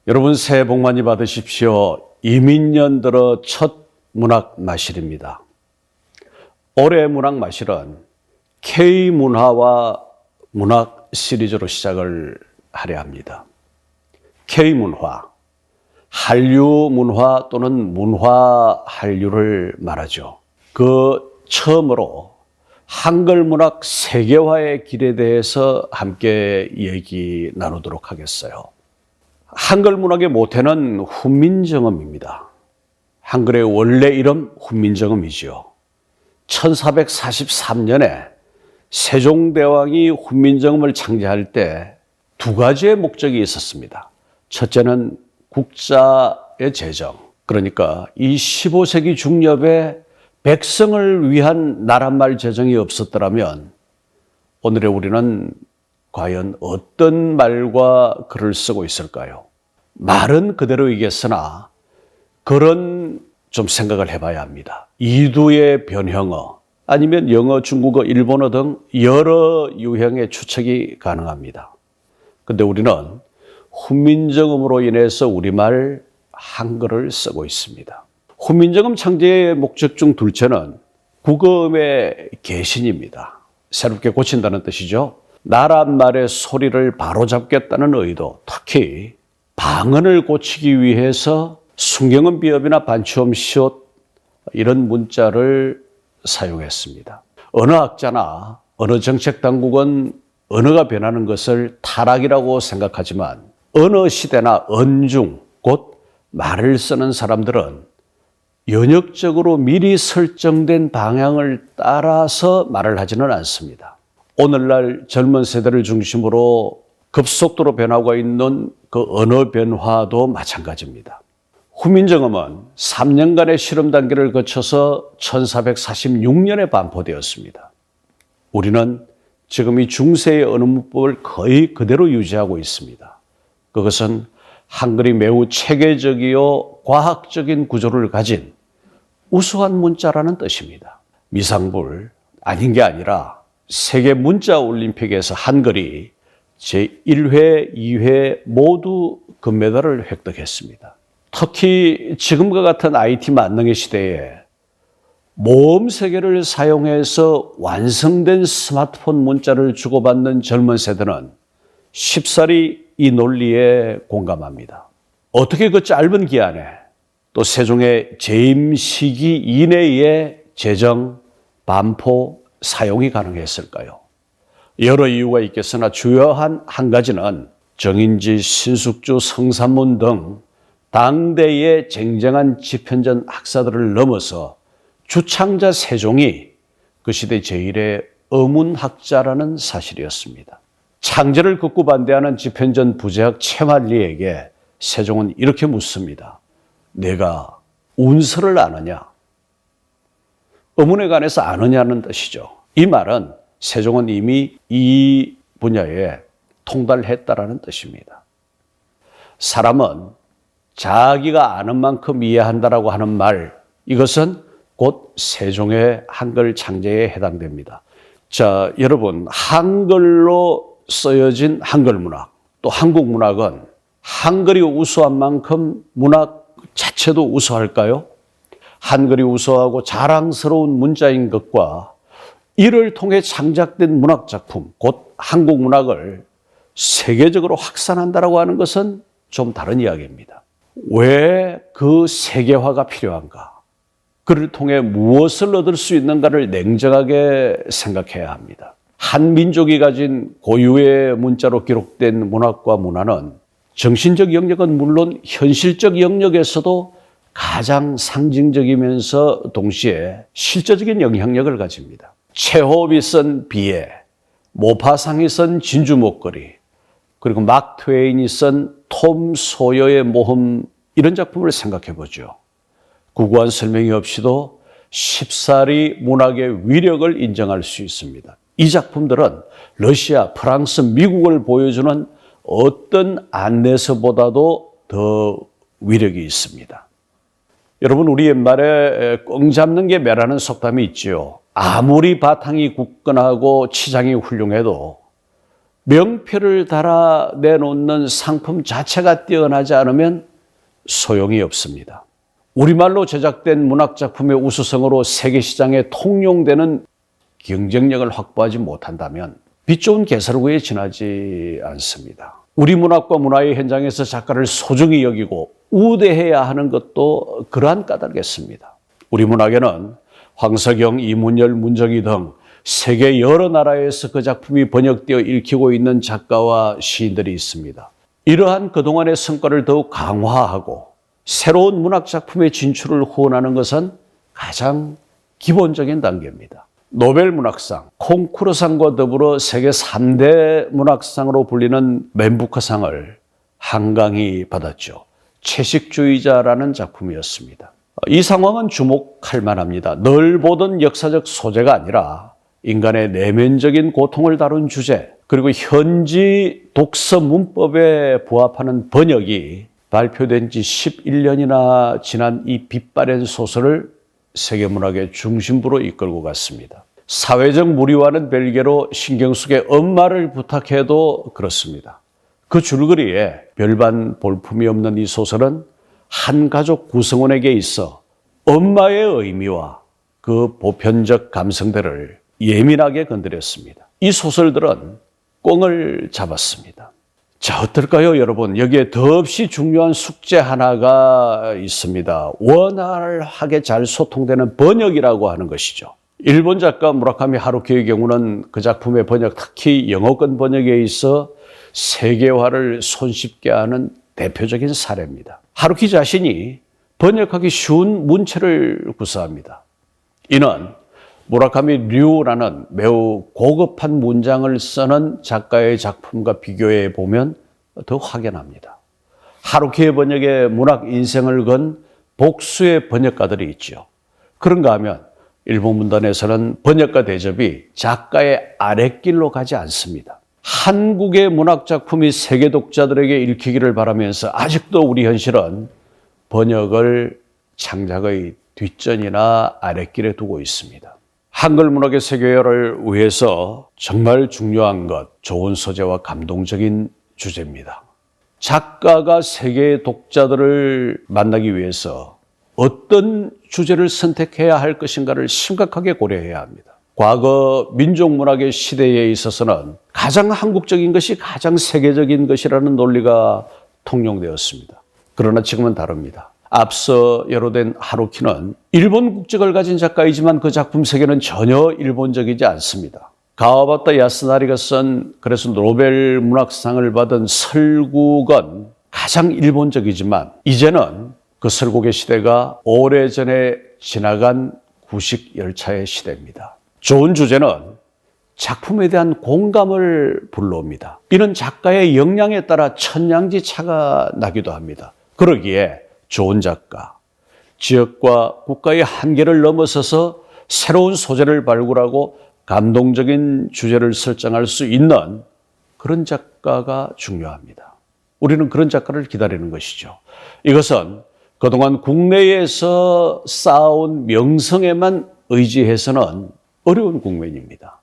여러분 새해 복 많이 받으십시오. 이민년 들어 첫 문학 마실입니다. 올해 문학 마실은 K문화와 문학 시리즈로 시작을 하려 합니다. K문화, 한류 문화 또는 문화 한류를 말하죠. 그 처음으로 한글 문학 세계화의 길에 대해서 함께 얘기 나누도록 하겠어요. 한글 문학의 모태는 훈민정음입니다. 한글의 원래 이름 훈민정음이지요. 1443년에 세종대왕이 훈민정음을 창제할 때 두 가지의 목적이 있었습니다. 첫째는 국자의 제정, 그러니까 이 15세기 중엽에 백성을 위한 나라말 제정이 없었더라면 오늘의 우리는 과연 어떤 말과 글을 쓰고 있을까요? 말은 그대로이겠으나 글은 좀 생각을 해봐야 합니다. 이두의 변형어 아니면 영어, 중국어, 일본어 등 여러 유형의 추측이 가능합니다. 그런데 우리는 훈민정음으로 인해서 우리말 한글을 쓰고 있습니다. 훈민정음 창제의 목적 중 둘째는 국음의 개신입니다. 새롭게 고친다는 뜻이죠. 나라말의 소리를 바로잡겠다는 의도, 특히 방언을 고치기 위해서 순경음 비읍이나 반추음 시옷 이런 문자를 사용했습니다. 언어학자나 언어정책당국은 언어가 변하는 것을 타락이라고 생각하지만 어느 시대나 언중, 곧 말을 쓰는 사람들은 연역적으로 미리 설정된 방향을 따라서 말을 하지는 않습니다. 오늘날 젊은 세대를 중심으로 급속도로 변하고 있는 그 언어 변화도 마찬가지입니다. 훈민정음은 3년간의 실험 단계를 거쳐서 1446년에 반포되었습니다. 우리는 지금 이 중세의 언어 문법을 거의 그대로 유지하고 있습니다. 그것은 한글이 매우 체계적이요 과학적인 구조를 가진 우수한 문자라는 뜻입니다. 미상불 아닌 게 아니라 세계 문자 올림픽에서 한글이 제1회, 2회 모두 금메달을 획득했습니다. 특히 지금과 같은 IT 만능의 시대에 모음 세계를 사용해서 완성된 스마트폰 문자를 주고받는 젊은 세대는 쉽사리 이 논리에 공감합니다. 어떻게 그 짧은 기한에 또 세종의 재임 시기 이내에 제정, 반포, 사용이 가능했을까요? 여러 이유가 있겠으나 주요한 한 가지는 정인지, 신숙주, 성삼문 등 당대의 쟁쟁한 집현전 학사들을 넘어서 주창자 세종이 그 시대 제1의 어문학자라는 사실이었습니다. 창제를 극구 반대하는 집현전 부제학 채말리에게 세종은 이렇게 묻습니다. 내가 운서를 아느냐? 어문에 관해서 아느냐는 뜻이죠. 이 말은 세종은 이미 이 분야에 통달했다라는 뜻입니다. 사람은 자기가 아는 만큼 이해한다라고 하는 말, 이것은 곧 세종의 한글 창제에 해당됩니다. 자, 여러분, 한글로 쓰여진 한글 문학, 또 한국 문학은 한글이 우수한 만큼 문학 자체도 우수할까요? 한글이 우수하고 자랑스러운 문자인 것과 이를 통해 창작된 문학 작품, 곧 한국 문학을 세계적으로 확산한다라고 하는 것은 좀 다른 이야기입니다. 왜 그 세계화가 필요한가? 그를 통해 무엇을 얻을 수 있는가를 냉정하게 생각해야 합니다. 한 민족이 가진 고유의 문자로 기록된 문학과 문화는 정신적 영역은 물론 현실적 영역에서도 가장 상징적이면서 동시에 실제적인 영향력을 가집니다. 체호흡이 쓴 비애, 모파상이 쓴 진주 목걸이, 그리고 막 트웨인이 쓴 톰 소여의 모험, 이런 작품을 생각해 보죠. 구구한 설명이 없이도 쉽사리 문학의 위력을 인정할 수 있습니다. 이 작품들은 러시아, 프랑스, 미국을 보여주는 어떤 안내서보다도 더 위력이 있습니다. 여러분, 우리 옛말에 꽁 잡는 게 매라는 속담이 있지요. 아무리 바탕이 굳건하고 치장이 훌륭해도 명패를 달아 내놓는 상품 자체가 뛰어나지 않으면 소용이 없습니다. 우리말로 제작된 문학작품의 우수성으로 세계시장에 통용되는 경쟁력을 확보하지 못한다면 빛 좋은 개설구에 지나지 않습니다. 우리 문학과 문화의 현장에서 작가를 소중히 여기고 우대해야 하는 것도 그러한 까닭이겠습니다. 우리 문학에는 황석영, 이문열, 문정희 등 세계 여러 나라에서 그 작품이 번역되어 읽히고 있는 작가와 시인들이 있습니다. 이러한 그동안의 성과를 더욱 강화하고 새로운 문학작품의 진출을 후원하는 것은 가장 기본적인 단계입니다. 노벨 문학상, 콩쿠르상과 더불어 세계 3대 문학상으로 불리는 맨부커상을 한강이 받았죠. 채식주의자라는 작품이었습니다. 이 상황은 주목할 만합니다. 늘 보던 역사적 소재가 아니라 인간의 내면적인 고통을 다룬 주제, 그리고 현지 독서 문법에 부합하는 번역이 발표된 지 11년이나 지난 이 빛바랜 소설을 세계문학의 중심부로 이끌고 갔습니다. 사회적 무리와는 별개로 신경숙의 엄마를 부탁해도 그렇습니다. 그 줄거리에 별반 볼품이 없는 이 소설은 한 가족 구성원에게 있어 엄마의 의미와 그 보편적 감성들을 예민하게 건드렸습니다. 이 소설들은 꽁을 잡았습니다. 자, 어떨까요, 여러분? 여기에 더없이 중요한 숙제 하나가 있습니다. 원활하게 잘 소통되는 번역이라고 하는 것이죠. 일본 작가 무라카미 하루키의 경우는 그 작품의 번역, 특히 영어권 번역에 있어 세계화를 손쉽게 하는 대표적인 사례입니다. 하루키 자신이 번역하기 쉬운 문체를 구사합니다. 이는 무라카미 류라는 매우 고급한 문장을 쓰는 작가의 작품과 비교해 보면 더 확연합니다. 하루키의 번역에 문학 인생을 건 복수의 번역가들이 있죠. 그런가 하면 일본 문단에서는 번역가 대접이 작가의 아랫길로 가지 않습니다. 한국의 문학작품이 세계 독자들에게 읽히기를 바라면서 아직도 우리 현실은 번역을 창작의 뒷전이나 아랫길에 두고 있습니다. 한글 문학의 세계화를 위해서 정말 중요한 것, 좋은 소재와 감동적인 주제입니다. 작가가 세계의 독자들을 만나기 위해서 어떤 주제를 선택해야 할 것인가를 심각하게 고려해야 합니다. 과거 민족문학의 시대에 있어서는 가장 한국적인 것이 가장 세계적인 것이라는 논리가 통용되었습니다. 그러나 지금은 다릅니다. 앞서 예로된 하루키는 일본 국적을 가진 작가이지만 그 작품 세계는 전혀 일본적이지 않습니다. 가와바타 야스나리가 쓴 그래서 노벨 문학상을 받은 설국은 가장 일본적이지만 이제는 그 설국의 시대가 오래전에 지나간 구식 열차의 시대입니다. 좋은 주제는 작품에 대한 공감을 불러옵니다. 이는 작가의 역량에 따라 천양지차가 나기도 합니다. 그러기에 좋은 작가, 지역과 국가의 한계를 넘어서서 새로운 소재를 발굴하고 감동적인 주제를 설정할 수 있는 그런 작가가 중요합니다. 우리는 그런 작가를 기다리는 것이죠. 이것은 그동안 국내에서 쌓아온 명성에만 의지해서는 어려운 국면입니다.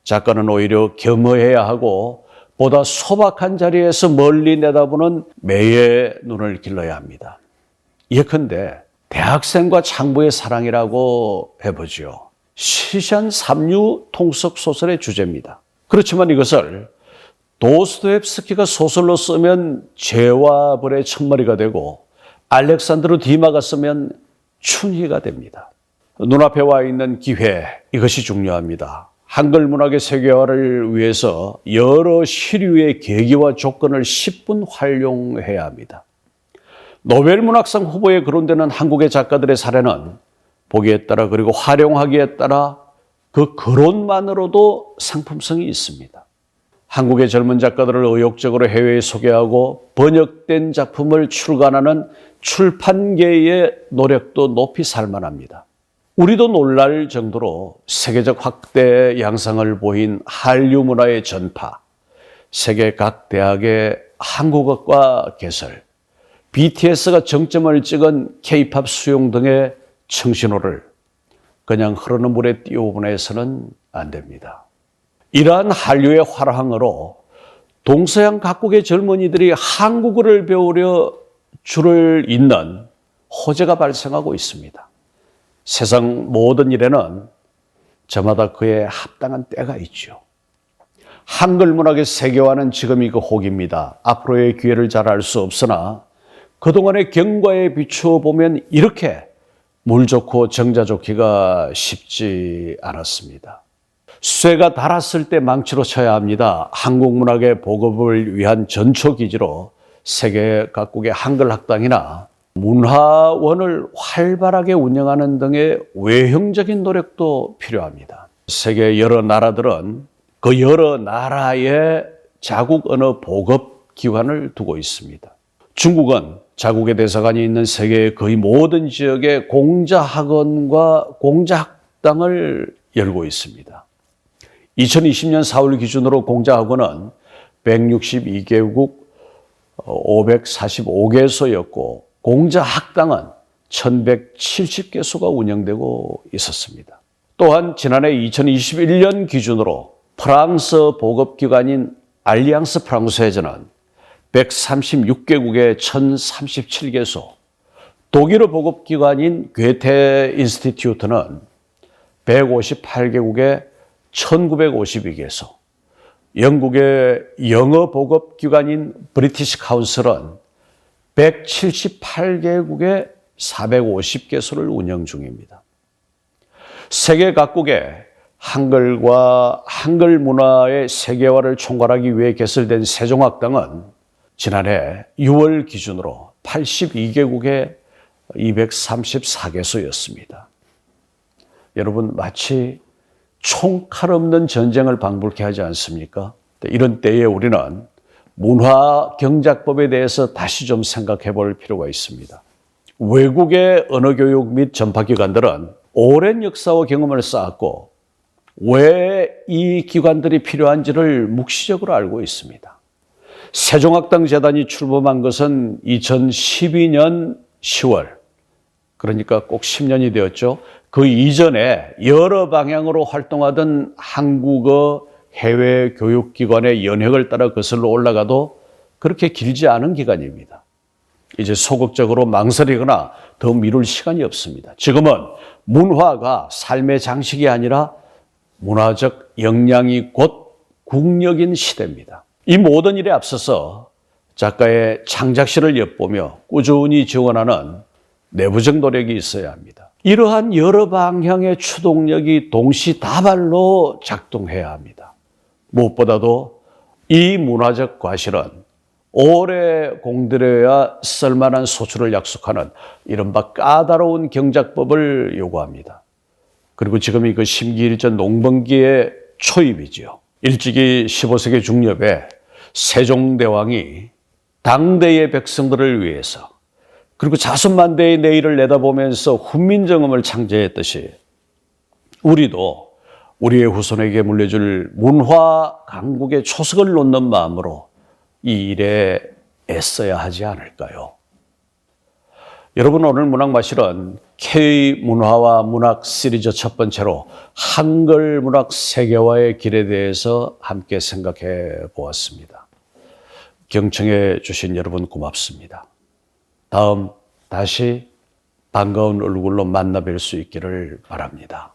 작가는 오히려 겸허해야 하고 보다 소박한 자리에서 멀리 내다보는 매의 눈을 길러야 합니다. 예컨대 대학생과 창부의 사랑이라고 해보죠. 시시한 삼류 통속 소설의 주제입니다. 그렇지만 이것을 도스토옙스키가 소설로 쓰면 죄와 벌의 첫머리가 되고 알렉산드로 디마가 쓰면 춘희가 됩니다. 눈앞에 와 있는 기회, 이것이 중요합니다. 한글 문학의 세계화를 위해서 여러 시류의 계기와 조건을 10분 활용해야 합니다. 노벨 문학상 후보에 거론되는 한국의 작가들의 사례는 보기에 따라 그리고 활용하기에 따라 그 거론만으로도 상품성이 있습니다. 한국의 젊은 작가들을 의욕적으로 해외에 소개하고 번역된 작품을 출간하는 출판계의 노력도 높이 살만합니다. 우리도 놀랄 정도로 세계적 확대 양상을 보인 한류 문화의 전파, 세계 각 대학의 한국어과 개설, BTS가 정점을 찍은 K-팝 수용 등의 청신호를 그냥 흐르는 물에 띄워보내서는 안 됩니다. 이러한 한류의 활황으로 동서양 각국의 젊은이들이 한국어를 배우려 줄을 잇는 호재가 발생하고 있습니다. 세상 모든 일에는 저마다 그에 합당한 때가 있죠. 한글 문학의 세계화는 지금이 그 혹입니다. 앞으로의 기회를 잘 알 수 없으나 그동안의 경과에 비추어 보면 이렇게 물 좋고 정자 좋기가 쉽지 않았습니다. 쇠가 닳았을 때 망치로 쳐야 합니다. 한국 문학의 보급을 위한 전초기지로 세계 각국의 한글 학당이나 문화원을 활발하게 운영하는 등의 외형적인 노력도 필요합니다. 세계 여러 나라들은 그 여러 나라의 자국 언어 보급 기관을 두고 있습니다. 중국은 자국의 대사관이 있는 세계의 거의 모든 지역에 공자학원과 공자학당을 열고 있습니다. 2020년 4월 기준으로 공자학원은 162개국 545개소였고 공자학당은 1170개소가 운영되고 있었습니다. 또한 지난해 2021년 기준으로 프랑스 보급기관인 알리앙스 프랑스에서는 136개국에 1037개소, 독일어 보급기관인 괴테 인스티튜트는 158개국에 1952개소, 영국의 영어 보급기관인 브리티시 카운슬은 178개국에 450개소를 운영 중입니다. 세계 각국의 한글과 한글 문화의 세계화를 총괄하기 위해 개설된 세종학당은 지난해 6월 기준으로 82개국에 234개소였습니다. 여러분, 마치 총칼 없는 전쟁을 방불케 하지 않습니까? 이런 때에 우리는 문화경작법에 대해서 다시 좀 생각해 볼 필요가 있습니다. 외국의 언어교육 및 전파기관들은 오랜 역사와 경험을 쌓았고 왜 이 기관들이 필요한지를 묵시적으로 알고 있습니다. 세종학당 재단이 출범한 것은 2012년 10월, 그러니까 꼭 10년이 되었죠. 그 이전에 여러 방향으로 활동하던 한국어 해외 교육기관의 연획을 따라 거슬러 올라가도 그렇게 길지 않은 기간입니다. 이제 소극적으로 망설이거나 더 미룰 시간이 없습니다. 지금은 문화가 삶의 장식이 아니라 문화적 역량이 곧 국력인 시대입니다. 이 모든 일에 앞서서 작가의 창작실을 엿보며 꾸준히 지원하는 내부적 노력이 있어야 합니다. 이러한 여러 방향의 추동력이 동시다발로 작동해야 합니다. 무엇보다도 이 문화적 과실은 오래 공들여야 쓸만한 소출을 약속하는 이른바 까다로운 경작법을 요구합니다. 그리고 지금이 그 심기일전 농번기의 초입이지요. 일찍이 15세기 중엽에 세종대왕이 당대의 백성들을 위해서 그리고 자손만대의 내일을 내다보면서 훈민정음을 창제했듯이 우리도 우리의 후손에게 물려줄 문화 강국의 초석을 놓는 마음으로 이 일에 애써야 하지 않을까요? 여러분, 오늘 문학마실은 K문화와 문학 시리즈 첫 번째로 한글 문학 세계화의 길에 대해서 함께 생각해 보았습니다. 경청해 주신 여러분 고맙습니다. 다음 다시 반가운 얼굴로 만나 뵐 수 있기를 바랍니다.